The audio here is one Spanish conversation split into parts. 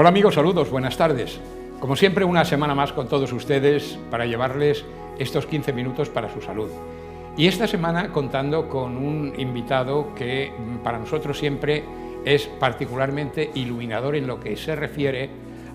Hola amigos, saludos, buenas tardes. Como siempre, una semana más con todos ustedes para llevarles estos 15 minutos para su salud. Y esta semana contando con un invitado que para nosotros siempre es particularmente iluminador en lo que se refiere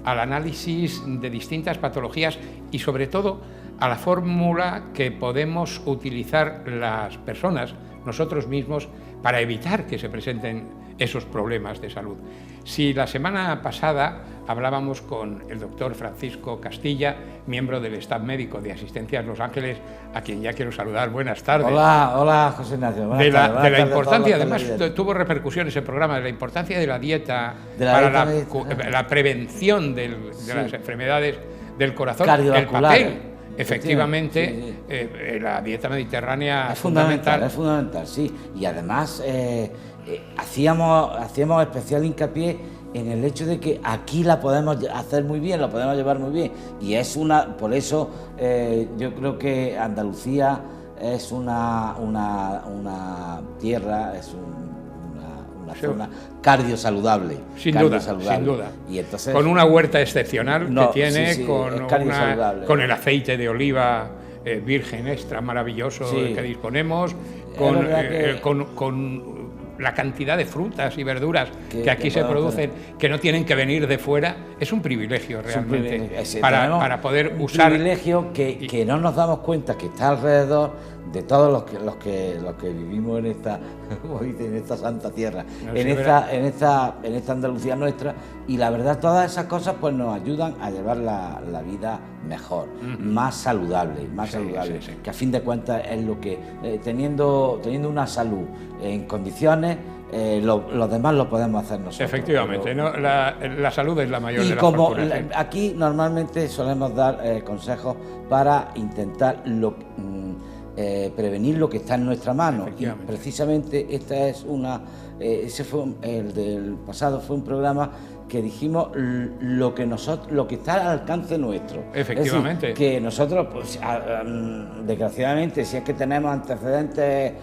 al análisis de distintas patologías y sobre todo a la fórmula que podemos utilizar las personas, nosotros mismos, para evitar que se presenten esos problemas de salud. Si la semana pasada hablábamos con el doctor Francisco Castilla, miembro del staff médico de Asistencias Los Ángeles, a quien ya quiero saludar. Buenas tardes. Hola José Ignacio. De la importancia, además tuvo repercusiones el programa, de la importancia de la dieta para la prevención de las enfermedades del corazón, el papel. Efectivamente, sí. La dieta mediterránea es fundamental. Es fundamental, sí. Y además hacíamos especial hincapié en el hecho de que aquí la podemos hacer muy bien, la podemos llevar muy bien. Y es por eso yo creo que Andalucía es una tierra, es una zona cardiosaludable. Sin duda. Y entonces, con una huerta excepcional que tiene, con el aceite de oliva virgen extra maravilloso que disponemos, con la cantidad de frutas y verduras que aquí se producen, que no tienen que venir de fuera. Es un privilegio realmente para poder usar. Un privilegio que no nos damos cuenta que está alrededor de todos los que vivimos en esta santa tierra, en esta Andalucía nuestra, y la verdad todas esas cosas pues nos ayudan a llevar la vida mejor, más saludable, que a fin de cuentas es lo que teniendo una salud en condiciones, los demás lo podemos hacer nosotros. Efectivamente, ¿no? La salud es la mayor de las fortunas. Y como aquí normalmente solemos dar consejos para intentar prevenir lo que está en nuestra mano, y precisamente esta es el del pasado fue un programa que dijimos lo que está al alcance nuestro. Efectivamente. Es decir, que nosotros, pues, desgraciadamente, si es que tenemos antecedentes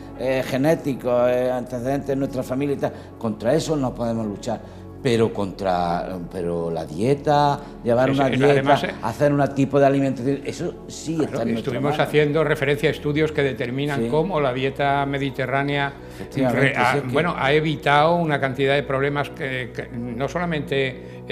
genéticos, antecedentes en nuestra familia y tal, contra eso no podemos luchar. Pero la dieta, llevar una dieta, además, hacer un tipo de alimentación, eso sí está en nuestra Estuvimos mano. haciendo referencia a estudios que determinan cómo la dieta mediterránea ha evitado una cantidad de problemas que no solamente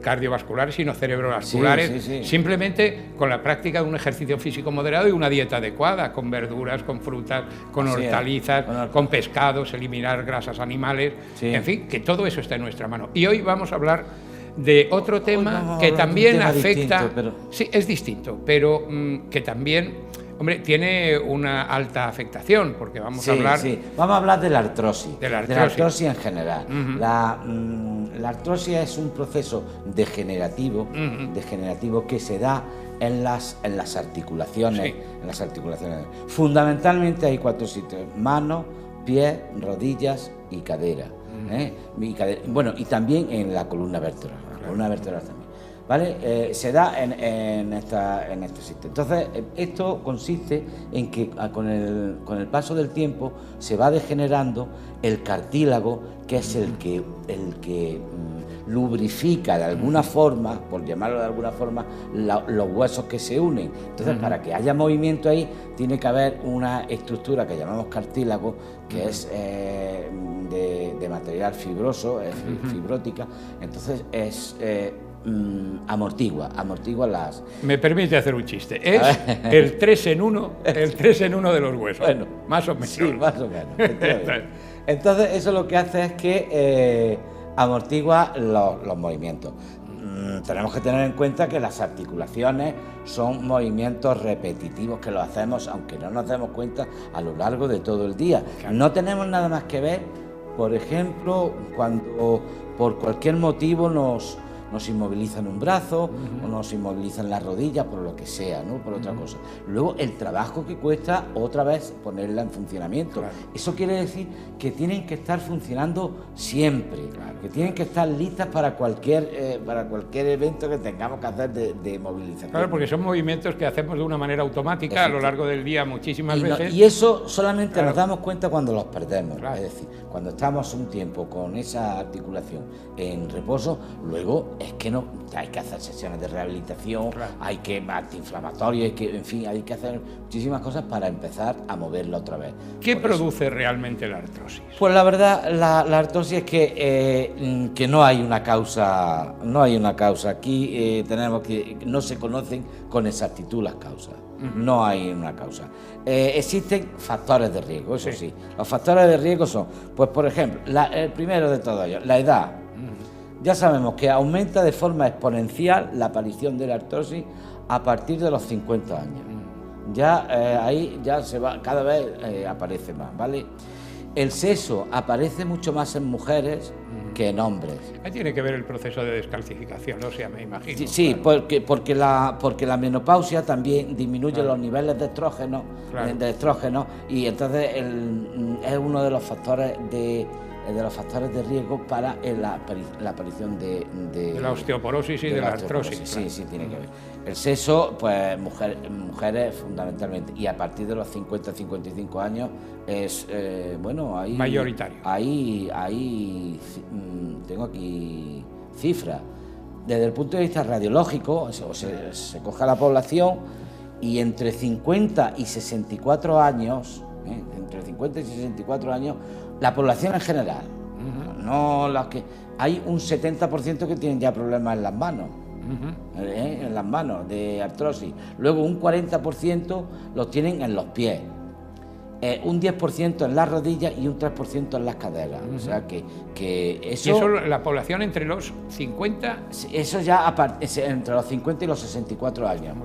cardiovasculares, sino cerebrovasculares, simplemente con la práctica de un ejercicio físico moderado y una dieta adecuada, con verduras, con frutas, con hortalizas, con pescados, eliminar grasas animales, en fin, que todo eso está en nuestra mano. Y hoy vamos a hablar de otro tema que también afecta. Sí, es distinto, pero que también, hombre, tiene una alta afectación, porque vamos a hablar. Vamos a hablar de la artrosis. De la artrosis en general. La artrosis es un proceso degenerativo que se da en las articulaciones. En las articulaciones. Fundamentalmente hay 4 sitios: manos, pies, rodillas y cadera. Bueno, y también en la columna vertebral. La columna vertebral también. ¿Vale? Se da en este sitio. Entonces, esto consiste en que con el paso del tiempo se va degenerando el cartílago, que es el que lubrifica de alguna forma, por llamarlo de alguna forma, los huesos que se unen. Entonces, para que haya movimiento ahí, tiene que haber una estructura que llamamos cartílago, que es de material fibroso, fibrótica. Entonces, amortigua las. Me permite hacer un chiste. Es el 3 en 1, de los huesos. Bueno, más o menos. Sí, más o menos. Entonces, eso lo que hace es que amortigua los movimientos. Tenemos que tener en cuenta que las articulaciones son movimientos repetitivos que los hacemos, aunque no nos demos cuenta, a lo largo de todo el día. Claro. No tenemos nada más que ver, por ejemplo, cuando por cualquier motivo nos inmovilizan un brazo o nos inmovilizan las rodillas, por lo que sea, ¿no? Por otra cosa. Luego, el trabajo que cuesta otra vez ponerla en funcionamiento. Claro. Eso quiere decir que tienen que estar funcionando siempre, que tienen que estar listas para cualquier evento que tengamos que hacer de movilización. Claro, porque son movimientos que hacemos de una manera automática a lo largo del día muchísimas veces. Y eso solamente nos damos cuenta cuando los perdemos. Claro. Es decir, cuando estamos un tiempo con esa articulación en reposo, luego es que no, hay que hacer sesiones de rehabilitación, claro, hay que antiinflamatorios, hay que, en fin, hay que hacer muchísimas cosas para empezar a moverlo otra vez. ¿Qué produce realmente la artrosis? Pues la verdad, la artrosis es que no hay una causa, aquí tenemos que no se conocen con exactitud las causas. No hay una causa. Existen factores de riesgo, eso sí. Los factores de riesgo son, pues por ejemplo, el primero de todos ellos, la edad. Ya sabemos que aumenta de forma exponencial la aparición de la artrosis a partir de los 50 años. Ya ahí ya se va, cada vez aparece más, ¿vale? El sexo aparece mucho más en mujeres que en hombres. Ahí tiene que ver el proceso de descalcificación, o sea, me imagino. Sí, claro, porque la menopausia también disminuye los niveles de estrógeno, y entonces es uno de los factores de riesgo para la aparición de la osteoporosis y de la artrosis. Sí, sí, tiene que ver. El sexo, pues mujeres fundamentalmente, y a partir de los 50-55 años es, bueno, ahí... mayoritario. Ahí tengo aquí cifras. Desde el punto de vista radiológico, se coge a la población y entre 50 y 64 años, la población en general, no las que... Hay un 70% que tienen ya problemas en las manos, en las manos de artrosis. Luego un 40% los tienen en los pies, un 10% en las rodillas y un 3% en las caderas. O sea que eso... ¿Y eso la población entre los 50? Eso ya entre los 50 y los 64 años.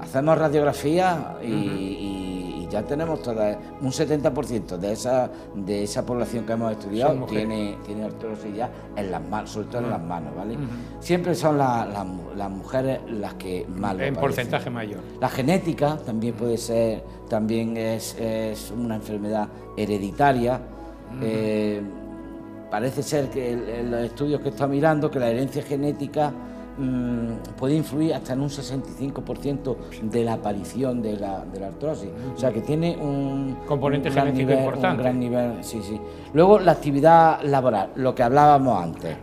Hacemos radiografía y ya tenemos un 70% de esa población que hemos estudiado tiene artrosis ya en las manos, sobre todo en las manos, ¿vale? Siempre son las mujeres las que más lo padecen. En porcentaje mayor. La genética también puede ser, también es una enfermedad hereditaria. Parece ser que en los estudios que he estado mirando, que la herencia genética puede influir hasta en un 65% de la aparición de la artrosis. O sea que tiene un componente genético importante. Un gran nivel, sí. Luego la actividad laboral, lo que hablábamos antes,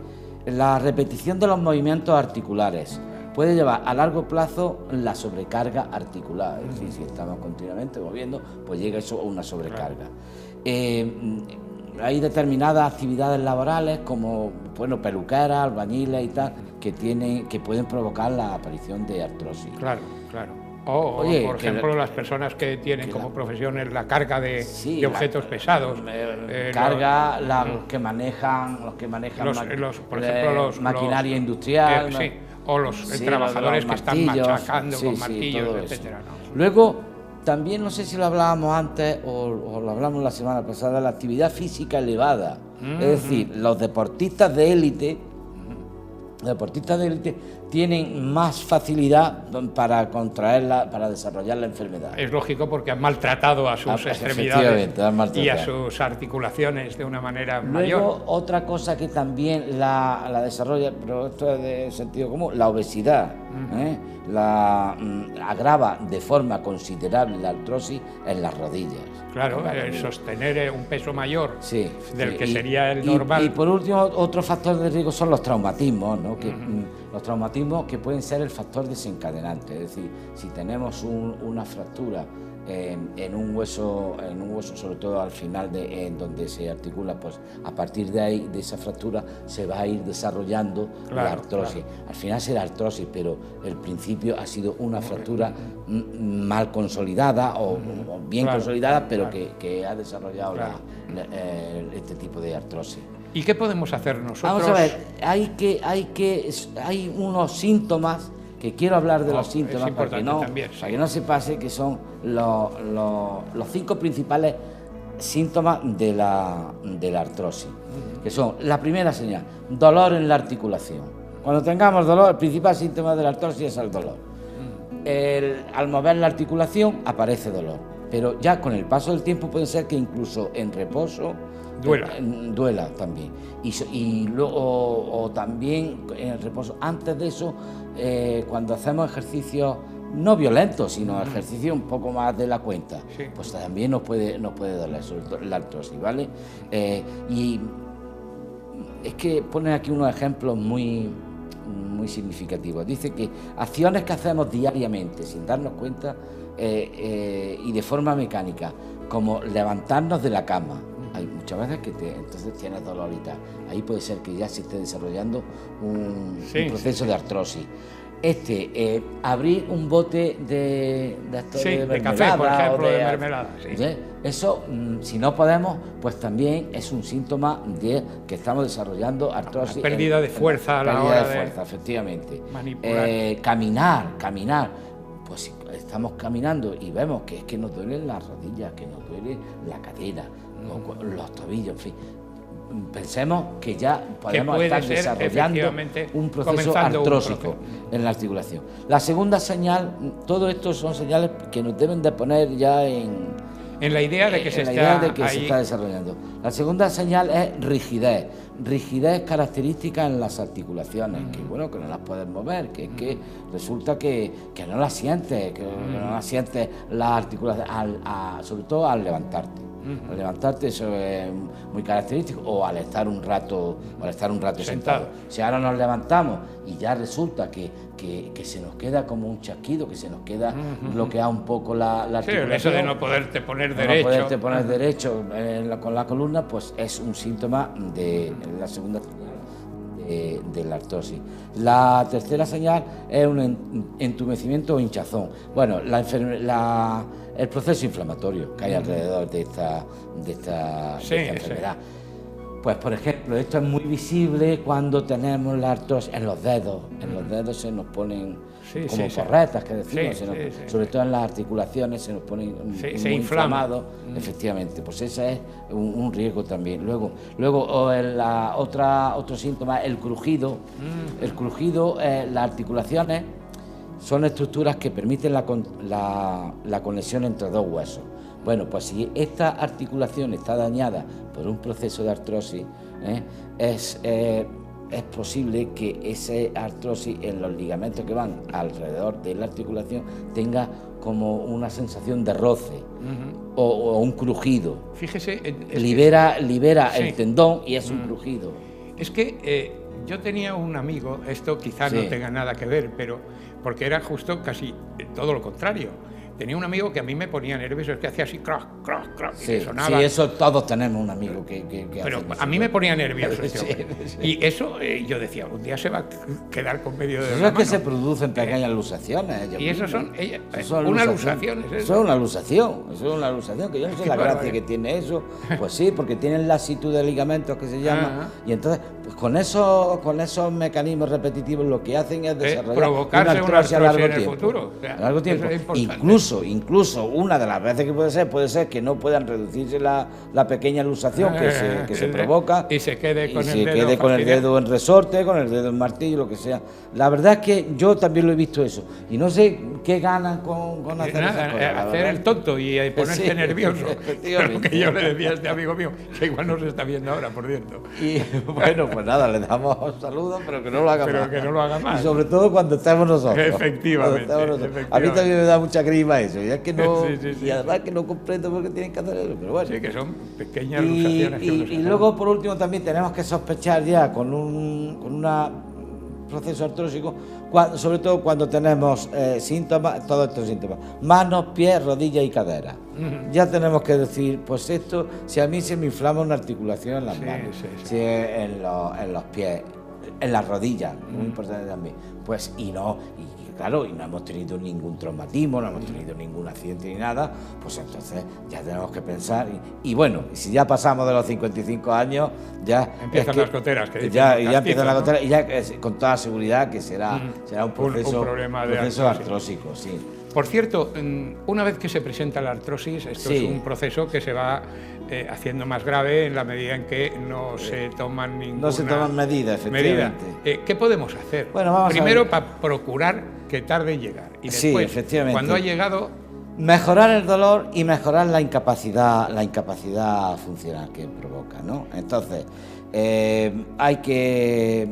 la repetición de los movimientos articulares puede llevar a largo plazo la sobrecarga articular. Es decir, si estamos continuamente moviendo, pues llega eso a una sobrecarga. Hay determinadas actividades laborales como, bueno, peluqueras, albañiles y tal, que pueden provocar la aparición de artrosis. Claro. O por ejemplo, las personas que tienen como profesiones la carga de objetos pesados. Los que manejan maquinaria industrial. O los trabajadores que están machacando con martillos, etcétera, ¿no? Luego, también, no sé si lo hablábamos antes o lo hablamos la semana pasada, la actividad física elevada. Es decir, los deportistas de élite tienen más facilidad para contraerla, para desarrollar la enfermedad. Es lógico porque han maltratado a sus extremidades y a sus articulaciones de una manera mayor. Luego, otra cosa que también la desarrolla, pero esto es de sentido común, la obesidad. Agrava de forma considerable la artrosis en las rodillas. Claro, sostener un peso mayor del que sería el normal. Y por último, otro factor de riesgo son los traumatismos, ¿no? Los traumatismos que pueden ser el factor desencadenante. Es decir, si tenemos una fractura en un hueso, sobre todo al final en donde se articula, pues a partir de ahí, de esa fractura, se va a ir desarrollando la artrosis. Al final será artrosis, pero el principio ha sido una fractura mal consolidada o bien consolidada, pero que ha desarrollado este tipo de artrosis. ¿Y qué podemos hacer nosotros? Vamos a ver, hay unos síntomas que quiero hablar de los síntomas para que no se pase, que son los 5 principales síntomas de la artrosis, que son la primera señal, dolor en la articulación. Cuando tengamos dolor, el principal síntoma de la artrosis es el dolor. Al mover la articulación aparece dolor, pero ya con el paso del tiempo puede ser que incluso en reposo duela también. Y luego, o también en el reposo. Antes de eso, cuando hacemos ejercicios no violentos, sino ejercicios un poco más de la cuenta, pues también nos puede doler, sobre todo la artrosis, ¿vale? Y es que pone aquí unos ejemplos muy significativos. Dice que acciones que hacemos diariamente sin darnos cuenta y de forma mecánica, como levantarnos de la cama. Hay muchas veces que entonces tienes dolor y tal. Ahí puede ser que ya se esté desarrollando un proceso de artrosis. Abrir un bote de café, por ejemplo, de mermelada. Eso, si no podemos, pues también es un síntoma de que estamos desarrollando artrosis. Pérdida de fuerza a la hora de fuerza, efectivamente. Manipular. Caminar. Pues si estamos caminando y vemos que es que nos duelen las rodillas, que nos duele la cadera, los tobillos, en fin. Pensemos que ya podemos estar desarrollando un proceso artrósico en la articulación. La segunda señal, todo esto son señales que nos deben de poner ya en la idea de que se está desarrollando. La segunda señal es rigidez. Rigidez característica en las articulaciones, que bueno, que no las puedes mover, que es que resulta que no las sientes, no las sientes las articulaciones, sobre todo al levantarte. Al levantarte eso es muy característico, o al estar un rato sentado. Si ahora nos levantamos y ya resulta que se nos queda como un chasquido, que se nos queda bloqueada un poco la articulación. Eso de no poderte poner derecho. No poderte poner derecho con la columna, pues es un síntoma de la segunda señal de la artrosis. La tercera señal es un entumecimiento o hinchazón. Bueno, el proceso inflamatorio que hay alrededor de esta enfermedad. Pues, por ejemplo, esto es muy visible cuando tenemos la artrosis en los dedos. En los dedos se nos ponen como porretas, que decimos, sobre todo en las articulaciones se nos ponen muy inflamados. Efectivamente, pues ese es un riesgo también. Luego otro síntoma, el crujido. El crujido, las articulaciones son estructuras que permiten la conexión entre dos huesos. Bueno, pues si esta articulación está dañada por un proceso de artrosis, es posible que ese artrosis en los ligamentos que van alrededor de la articulación tenga como una sensación de roce o un crujido. Fíjese, libera el tendón y es un crujido. Es que yo tenía un amigo, esto quizás no tenga nada que ver, pero porque era justo casi todo lo contrario. Tenía un amigo que a mí me ponía nervioso, es que hacía así, crack, crack, crack, y que sonaba. Sí, eso todos tenemos un amigo que pero hace a mí me ponía nervioso ese hombre. Y eso, yo decía, un día se va a quedar con medio de eso es que se producen pequeñas luxaciones. Y eso son una luxación. Eso es una luxación, que yo no sé la gracia que tiene eso. Pues sí, porque tienen lasitud de ligamentos, que se llama, y entonces pues con esos mecanismos repetitivos lo que hacen es desarrollar una artrosis a largo tiempo. A largo tiempo. Incluso una de las veces que puede ser que no puedan reducirse la pequeña luxación que se provoca y se quede con el dedo en resorte, con el dedo en martillo, lo que sea. La verdad es que yo también lo he visto eso y no sé qué ganan con hacer esas cosas. Hacer el tonto y ponerse nervioso. Lo que yo le decía a este amigo mío, que igual no se está viendo ahora, por cierto. Y bueno, pues nada, le damos saludos, pero que no lo haga más. Y sobre todo cuando estemos nosotros. Efectivamente. A mí también me da mucha grima eso. Y es que no, y además que no comprendo por qué tienen que hacer eso, pero bueno. Sí, que son pequeñas luxaciones. Y luego, por último, también tenemos que sospechar ya con un proceso artrósico, sobre todo cuando tenemos síntomas, todos estos síntomas, manos, pies, rodillas y cadera. Ya tenemos que decir, pues esto, si a mí se me inflama una articulación en las manos, si en los pies, en las rodillas, muy importante también, pues claro, y no hemos tenido ningún traumatismo, no hemos tenido ningún accidente ni nada, pues entonces ya tenemos que pensar. Y bueno, si ya pasamos de los 55 años, ya empiezan las goteras, que ya empiezan las goteras, y ya con toda seguridad que será un proceso, artrósico, sí. Por cierto, una vez que se presenta la artrosis, esto es un proceso que se va haciendo más grave en la medida en que no se toman medidas, efectivamente. ¿Qué podemos hacer? Bueno, primero, para procurar que tarde en llegar. Y después, efectivamente, cuando ha llegado, mejorar el dolor y mejorar la incapacidad funcional que provoca, ¿no? Entonces, hay que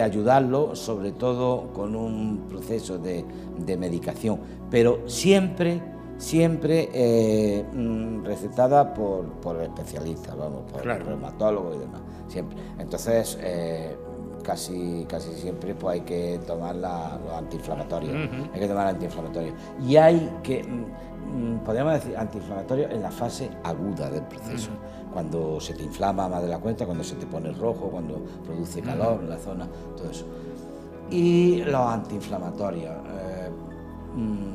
ayudarlo, sobre todo con un proceso de medicación, pero siempre siempre recetada por especialistas, vamos, por reumatólogos y demás, siempre. Entonces, casi siempre pues hay que tomar los antiinflamatorios, hay que tomar antiinflamatorios. Y hay que, podríamos decir, antiinflamatorios en la fase aguda del proceso, cuando se te inflama más de la cuenta, cuando se te pone rojo, cuando produce calor en la zona, todo eso. Y los antiinflamatorios,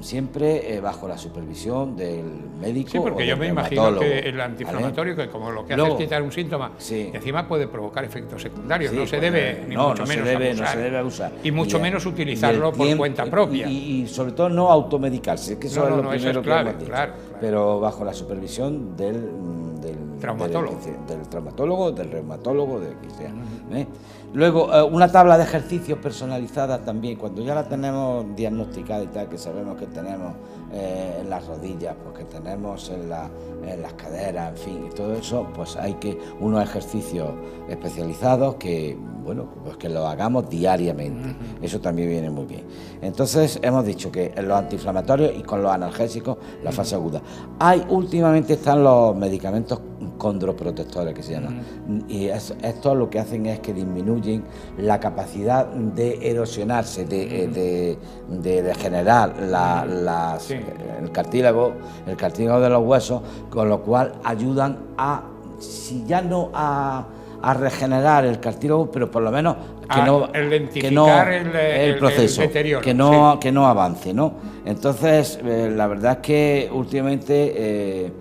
siempre bajo la supervisión del médico. Sí, porque yo me imagino que el antiinflamatorio, ¿vale? Que como lo que hace es quitar un síntoma, sí, y encima puede provocar efectos secundarios, sí, no se pues, debe, ni mucho menos abusar, no se debe abusar. Y mucho menos utilizarlo por cuenta propia. Y sobre todo no automedicarse, es que eso es lo primero que hemos dicho. Claro. Pero bajo la supervisión del traumatólogo, del reumatólogo, de que sea. Luego, una tabla de ejercicios personalizada también, cuando ya la tenemos diagnosticada y tal, que sabemos que tenemos en las rodillas, pues que tenemos en las caderas, en fin, y todo eso, pues hay que unos ejercicios especializados que, bueno, pues que lo hagamos diariamente. Eso también viene muy bien. Entonces, hemos dicho que en los antiinflamatorios y con los analgésicos, la fase aguda. Últimamente están los medicamentos condroprotectores, que se llaman, y estos lo que hacen es que disminuyen la capacidad de erosionarse, de degenerar el cartílago de los huesos, con lo cual ayudan a, si ya no a regenerar el cartílago, pero por lo menos el proceso, el deterioro, que no avance, ¿no? Entonces, la verdad es que últimamente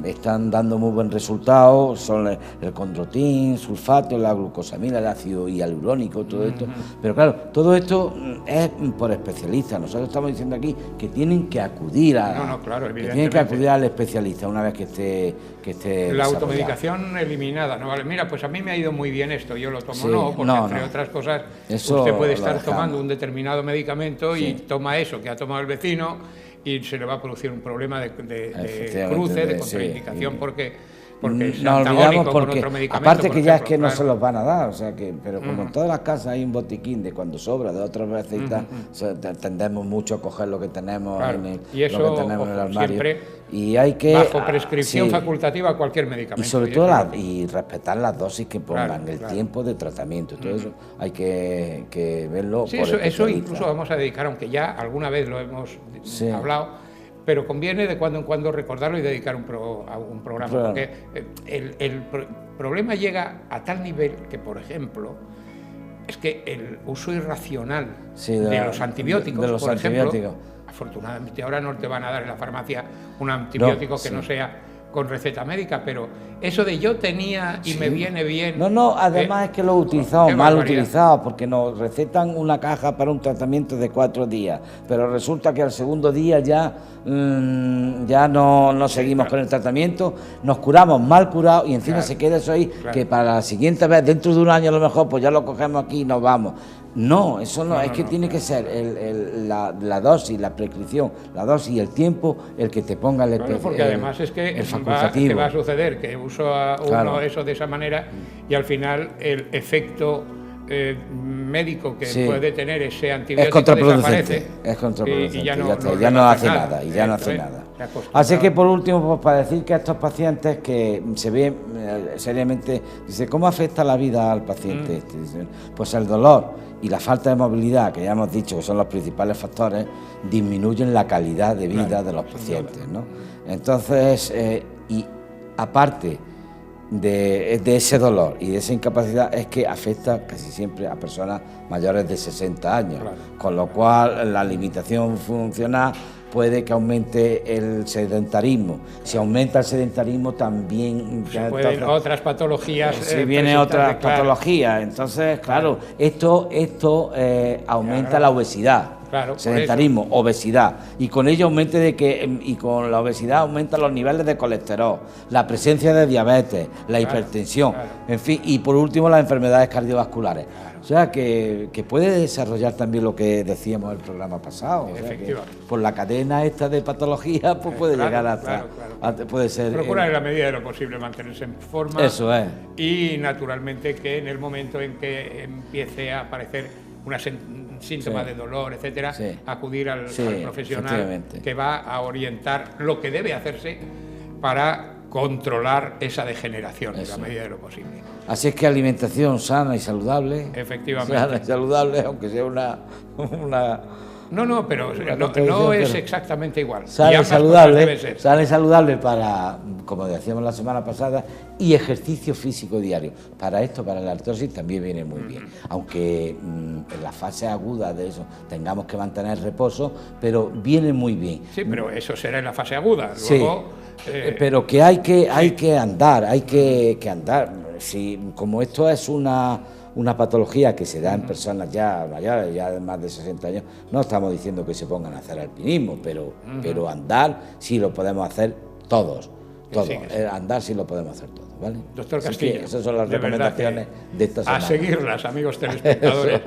están dando muy buen resultado, son el condroitín, sulfato, la glucosamina, el ácido hialurónico, todo esto. Pero claro, todo esto es por especialistas. Nosotros estamos diciendo aquí que tienen que acudir al especialista una vez que esté la automedicación eliminada, ¿no? Vale, mira, pues a mí me ha ido muy bien esto, yo lo tomo, porque entre otras cosas usted puede estar tomando un determinado medicamento y toma eso que ha tomado el vecino y se le va a producir un problema de cruce, de contraindicación, porque es antagónico con otro medicamento. Aparte que ya es que no se los van a dar, o sea que, pero como en todas las casas hay un botiquín de cuando sobra, de otras veces y tal, tendemos mucho a coger lo que tenemos, y eso, lo que tenemos en el armario. Siempre y hay que, bajo prescripción facultativa a cualquier medicamento. Y sobre todo respetar las dosis que pongan, el tiempo de tratamiento, todo eso hay que verlo. Sí, eso incluso vamos a dedicar, aunque ya alguna vez lo hemos hablado, pero conviene de cuando en cuando recordarlo y dedicar un programa, porque el problema llega a tal nivel que, por ejemplo, es que el uso irracional de los antibióticos, por ejemplo, afortunadamente ahora no te van a dar en la farmacia un antibiótico que no sea con receta médica, pero eso de yo tenía y me viene bien... además es que lo utilizamos mal utilizado, porque nos recetan una caja para un tratamiento de 4 días, pero resulta que al segundo día ya no seguimos con el tratamiento, nos curamos mal curados y encima se queda eso ahí, que para la siguiente vez, dentro de un año a lo mejor, pues ya lo cogemos aquí y nos vamos. No, eso no, es que tiene que ser la dosis, la prescripción, la dosis y el tiempo el que te ponga el porque además es que va a suceder que uso uno eso de esa manera y al final el efecto médico que puede tener ese antibiótico desaparece. Es contraproducente, y ya no hace nada. Así que por último, pues para decir que a estos pacientes que se ven seriamente, dice, ¿cómo afecta la vida al paciente? Pues el dolor y la falta de movilidad, que ya hemos dicho que son los principales factores, disminuyen la calidad de vida de los pacientes, ¿no? Entonces, y aparte de ese dolor y de esa incapacidad, es que afecta casi siempre a personas mayores de 60 años, con lo cual la limitación funcional puede que aumente el sedentarismo. Si aumenta el sedentarismo también... Pueden otras patologías... Si vienen otras patologías, entonces, claro, esto aumenta la obesidad. Sedentarismo, obesidad, y con ello y con la obesidad aumentan los niveles de colesterol, la presencia de diabetes, la hipertensión, en fin, y por último las enfermedades cardiovasculares. O sea que puede desarrollar también lo que decíamos en el programa pasado, o sea que por la cadena esta de patologías pues puede llegar hasta puede ser. Procurar en la medida de lo posible mantenerse en forma. Eso es. Y naturalmente que en el momento en que empiece a aparecer una síntoma de dolor, etcétera, acudir al profesional que va a orientar lo que debe hacerse para controlar esa degeneración en la medida de lo posible. Así es que alimentación sana y saludable. Efectivamente. Sana y saludable, aunque sea una No, pero no es exactamente igual. Sana y saludable para, como decíamos la semana pasada, y ejercicio físico diario. Para esto, para la artrosis, también viene muy bien. Aunque en la fase aguda de eso tengamos que mantener reposo, pero viene muy bien. Sí, pero eso será en la fase aguda. Luego, pero que hay que andar, hay que andar. Si, como esto es una patología que se da en personas ya mayores, ya de más de 60 años, no estamos diciendo que se pongan a hacer alpinismo, pero andar sí lo podemos hacer todos. Sí. Andar sí lo podemos hacer todos, ¿vale? Doctor Castilla, esas son las recomendaciones de esta semana. A seguirlas, amigos telespectadores.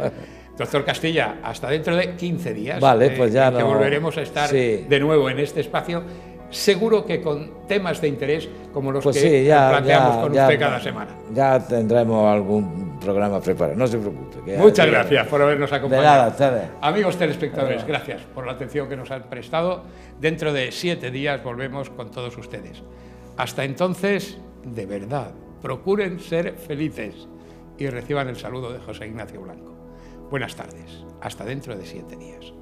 Doctor Castilla, hasta dentro de 15 días, vale, pues ya que volveremos a estar de nuevo en este espacio, seguro que con temas de interés como los que planteamos con usted cada semana. Ya tendremos algún programa preparado, no se preocupe. Muchas gracias por habernos acompañado. De nada, ustedes. Amigos telespectadores, gracias por la atención que nos han prestado. Dentro de 7 días volvemos con todos ustedes. Hasta entonces, de verdad, procuren ser felices y reciban el saludo de José Ignacio Blanco. Buenas tardes. Hasta dentro de 7 días.